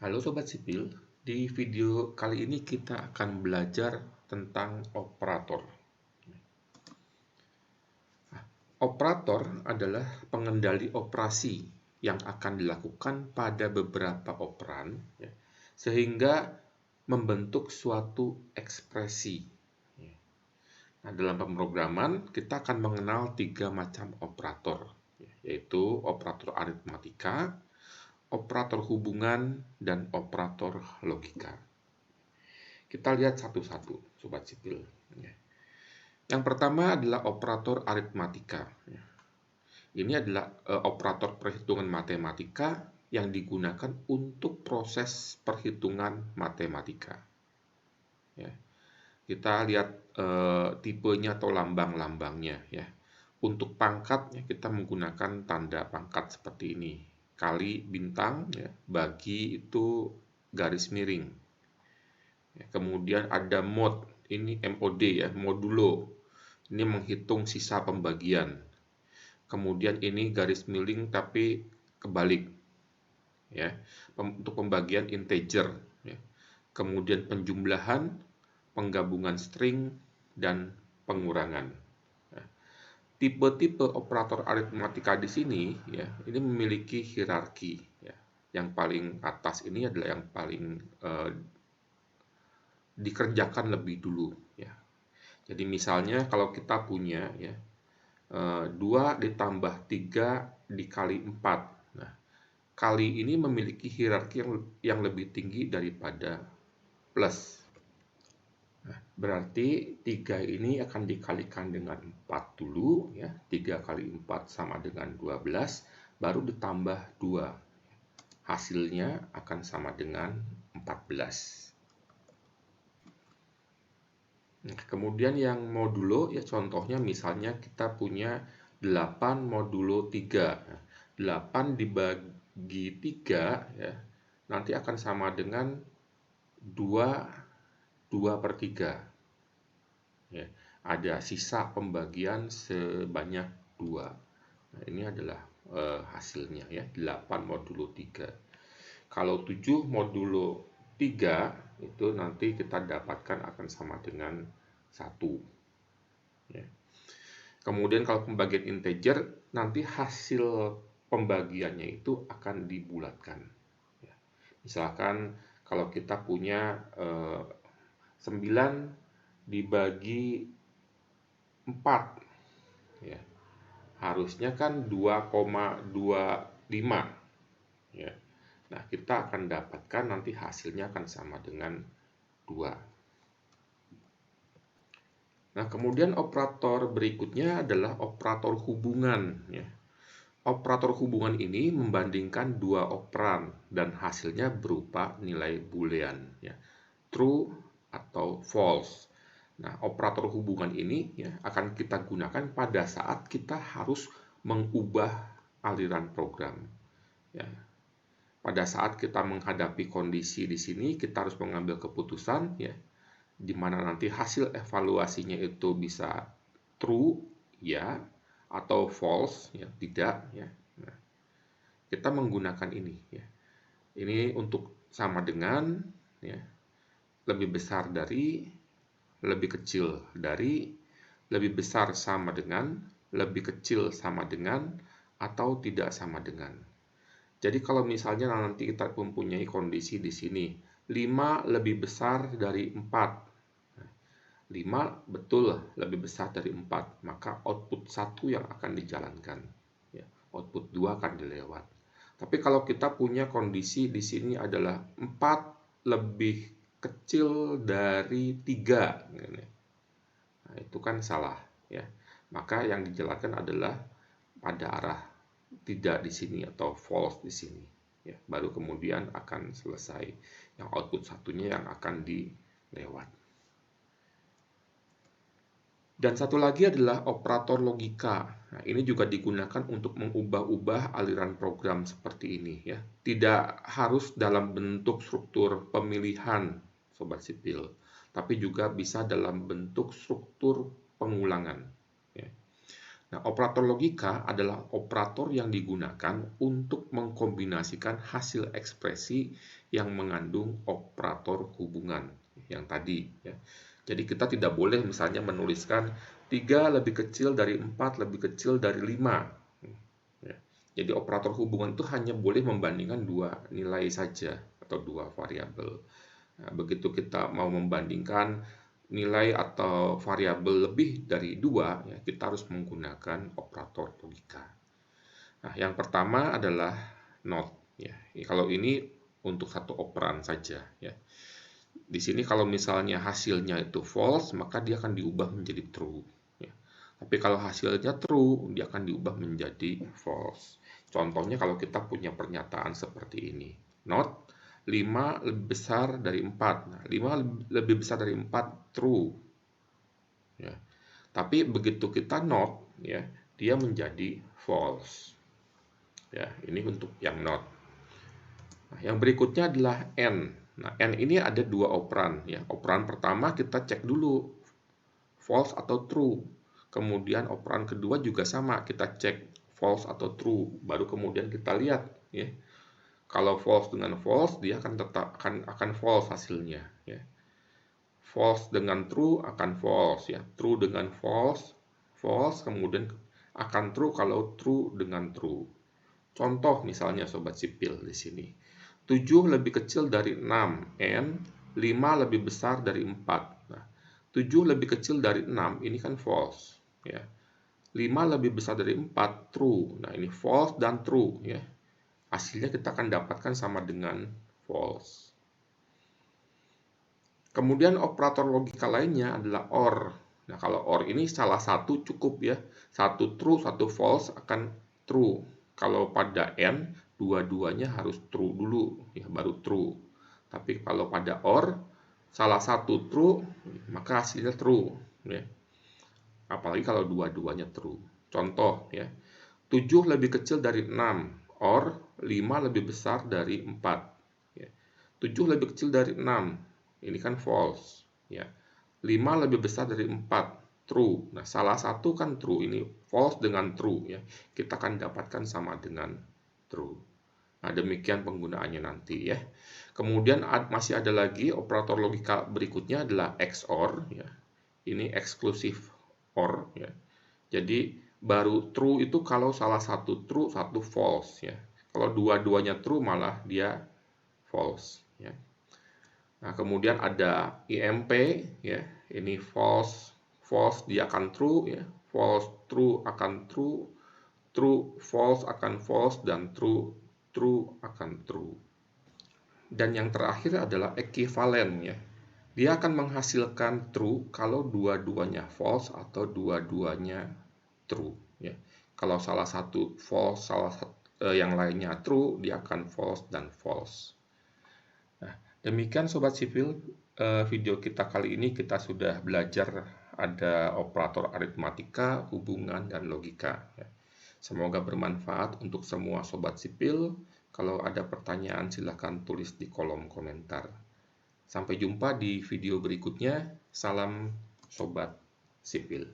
Halo Sobat Sipil, di video kali ini kita akan belajar tentang operator. Operator adalah pengendali operasi yang akan dilakukan pada beberapa operan, sehingga membentuk suatu ekspresi. Nah, dalam pemrograman kita akan mengenal 3 macam operator, yaitu operator aritmatika, operator hubungan, dan operator logika. Kita lihat satu-satu, Sobat Sipil. Yang pertama adalah operator aritmatika. Ini adalah operator perhitungan matematika yang digunakan untuk proses perhitungan matematika. Kita lihat tipenya atau lambang-lambangnya. Untuk pangkat kita menggunakan tanda pangkat seperti ini. Kali bintang, bagi itu garis miring. Kemudian ada mod, ini MOD modulo. Ini menghitung sisa pembagian. Kemudian ini garis miring tapi kebalik. Untuk pembagian integer. Kemudian penjumlahan, penggabungan string, dan pengurangan. Tipe-tipe operator aritmatika di sini ini memiliki hierarki. Yang paling atas ini adalah yang paling dikerjakan lebih dulu. Jadi misalnya kalau kita punya 2 ditambah 3 dikali 4. Nah, kali ini memiliki hierarki yang lebih tinggi daripada plus. Nah, berarti 3 ini akan dikalikan dengan 4 dulu. 3 kali 4 sama dengan 12, baru ditambah 2. Hasilnya akan sama dengan 14. Nah, kemudian yang modulo, contohnya misalnya kita punya 8 modulo 3. 8 dibagi 3, nanti akan sama dengan 2/3. Ada sisa pembagian sebanyak 2. Nah, ini adalah hasilnya 8 modulo 3. Kalau 7 modulo 3 itu nanti kita dapatkan akan sama dengan 1. Kemudian kalau pembagian integer, nanti hasil pembagiannya itu akan dibulatkan. Misalkan kalau kita punya 9 dibagi 4, harusnya kan 2,25. Nah, kita akan dapatkan nanti hasilnya akan sama dengan 2. Nah, kemudian operator berikutnya adalah operator hubungan. Operator hubungan ini membandingkan 2 operan dan hasilnya berupa nilai boolean, true atau false. Nah, operator hubungan ini akan kita gunakan pada saat kita harus mengubah aliran program. Pada saat kita menghadapi kondisi di sini, kita harus mengambil keputusan, di mana nanti hasil evaluasinya itu bisa true, atau false, tidak. Nah, kita menggunakan ini. Ini untuk sama dengan, lebih besar dari, lebih kecil dari, lebih besar sama dengan, lebih kecil sama dengan, atau tidak sama dengan. Jadi kalau misalnya nanti kita mempunyai kondisi di sini, 5 lebih besar dari 4. 5 betul lebih besar dari 4, maka output 1 yang akan dijalankan. Output 2 akan dilewat. Tapi kalau kita punya kondisi di sini adalah 4 lebih kecil dari 3. Nah, itu kan salah. Maka yang dijalankan adalah pada arah tidak di sini atau false di sini. Baru kemudian akan selesai. Yang output satunya yang akan dilewat. Dan satu lagi adalah operator logika. Nah, ini juga digunakan untuk mengubah-ubah aliran program seperti ini. Tidak harus dalam bentuk struktur pemilihan, Sobat Sipil, tapi juga bisa dalam bentuk struktur pengulangan. Nah, operator logika adalah operator yang digunakan untuk mengkombinasikan hasil ekspresi yang mengandung operator hubungan yang tadi, ya. Jadi kita tidak boleh misalnya menuliskan 3 lebih kecil dari 4 lebih kecil dari 5. Ya. Jadi operator hubungan itu hanya boleh membandingkan dua nilai saja atau dua variabel. Nah, begitu kita mau membandingkan nilai atau variabel lebih dari dua, ya, kita harus menggunakan operator logika. Nah, yang pertama adalah not. Ya. Kalau ini untuk satu operan saja. Ya. Di sini kalau misalnya hasilnya itu false, maka dia akan diubah menjadi true. Ya. Tapi kalau hasilnya true, dia akan diubah menjadi false. Contohnya kalau kita punya pernyataan seperti ini. Not 5 lebih besar dari 4. Nah, 5 lebih besar dari 4 true. Ya. Tapi begitu kita not, ya, dia menjadi false. Ya, ini untuk yang not. Nah, yang berikutnya adalah and. Nah, and ini ada dua operan, ya. Operan pertama kita cek dulu false atau true. Kemudian operan kedua juga sama, kita cek false atau true. Baru kemudian kita lihat, ya. Kalau false dengan false, dia akan tetap akan false hasilnya, ya. False dengan true akan false, ya. True dengan false, false, kemudian akan true kalau true dengan true. Contoh misalnya sobat sipil di sini. 7 lebih kecil dari 6 and 5 lebih besar dari 4. Nah, 7 lebih kecil dari 6 ini kan false, ya. 5 lebih besar dari 4 true. Nah, ini false dan true, ya. Hasilnya kita akan dapatkan sama dengan false. Kemudian operator logika lainnya adalah OR. Nah, kalau OR ini salah satu cukup, ya. Satu true, satu false akan true. Kalau pada AND, dua-duanya harus true dulu, ya, baru true. Tapi kalau pada OR, salah satu true, maka hasilnya true, ya. Apalagi kalau dua-duanya true. Contoh, ya. 7 lebih kecil dari 6, or 5 lebih besar dari 4. Ya. 7 lebih kecil dari 6, ini kan false. Ya. 5 lebih besar dari 4, true. Nah, salah satu kan true, ini false dengan true. Ya. Kita akan dapatkan sama dengan true. Nah, demikian penggunaannya nanti, ya. Kemudian masih ada lagi operator logika berikutnya adalah XOR. Ya. Ini exclusive OR. Ya. Jadi baru true itu kalau salah satu true, satu false, ya. Kalau dua-duanya true malah dia false, ya. Nah, kemudian ada IMP, ya. Ini false, false dia akan true, ya. False true akan true, true false akan false, dan true true akan true. Dan yang terakhir adalah equivalent, ya. Dia akan menghasilkan true kalau dua-duanya false atau dua-duanya true, ya. Kalau salah satu false, yang lainnya true, dia akan false dan false. Nah, demikian sobat sipil, video kita kali ini kita sudah belajar ada operator aritmatika, hubungan, dan logika, ya. Semoga bermanfaat untuk semua sobat sipil. Kalau ada pertanyaan silahkan tulis di kolom komentar. Sampai jumpa di video berikutnya. Salam sobat sipil.